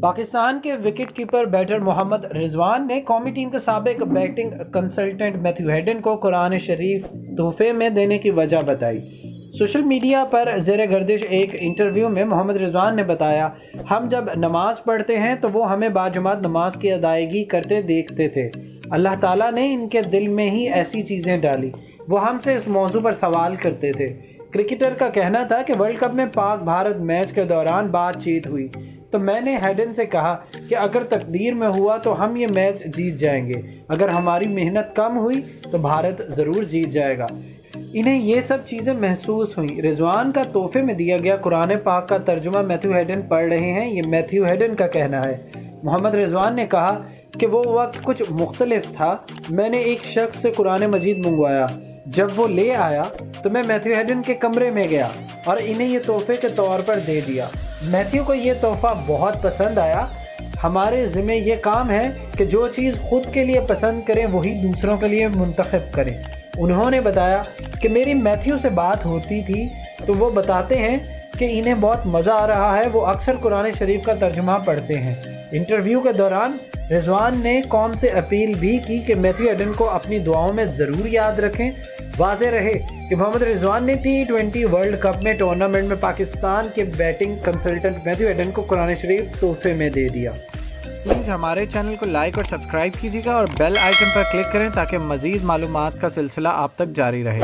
پاکستان کے wicket keeper batter محمد رضوان نے قومی ٹیم کے سابق بیٹنگ کنسلٹنٹ میتھیو ہیڈن کو قرآن شریف تحفے میں دینے کی وجہ بتائی۔ سوشل میڈیا پر زیر گردش ایک انٹرویو میں محمد رضوان نے بتایا، ہم جب نماز پڑھتے ہیں تو وہ ہمیں باجماعت نماز کی ادائیگی کرتے دیکھتے تھے۔ اللہ تعالیٰ نے ان کے دل میں ہی ایسی چیزیں ڈالی، وہ ہم سے اس موضوع پر سوال کرتے تھے۔ کرکٹر کا کہنا تھا کہ ورلڈ کپ میں پاک بھارت میچ کے دوران بات چیت ہوئی تو میں نے ہیڈن سے کہا کہ اگر تقدیر میں ہوا تو ہم یہ میچ جیت جائیں گے، اگر ہماری محنت کم ہوئی تو بھارت ضرور جیت جائے گا۔ انہیں یہ سب چیزیں محسوس ہوئیں۔ رضوان کا تحفے میں دیا گیا قرآن پاک کا ترجمہ میتھیو ہیڈن پڑھ رہے ہیں، یہ میتھیو ہیڈن کا کہنا ہے۔ محمد رضوان نے کہا کہ وہ وقت کچھ مختلف تھا، میں نے ایک شخص سے قرآن مجید منگوایا، جب وہ لے آیا تو میں میتھیو ہیڈن کے کمرے میں گیا اور انہیں یہ تحفے کے طور پر دے دیا۔ میتھیو کو یہ تحفہ بہت پسند آیا۔ ہمارے ذمہ یہ کام ہے کہ جو چیز خود کے لیے پسند کریں وہی دوسروں کے لیے منتخب کریں۔ انہوں نے بتایا کہ میری میتھیو سے بات ہوتی تھی تو وہ بتاتے ہیں کہ انہیں بہت مزہ آ رہا ہے، وہ اکثر قرآن شریف کا ترجمہ پڑھتے ہیں۔ انٹرویو کے دوران رضوان نے قوم سے اپیل بھی کی کہ میتھیو ہیڈن کو اپنی دعاؤں میں ضرور یاد رکھیں۔ واضح رہے کہ محمد رضوان نے T20 ورلڈ کپ میں ٹورنامنٹ میں پاکستان کے بیٹنگ کنسلٹنٹ میتھیو ہیڈن کو قرآن شریف تحفے میں دے دیا۔ پلیز ہمارے چینل کو لائک اور سبسکرائب کیجیے گا اور بیل آئیکن پر کلک کریں تاکہ مزید معلومات کا سلسلہ آپ تک جاری رہے۔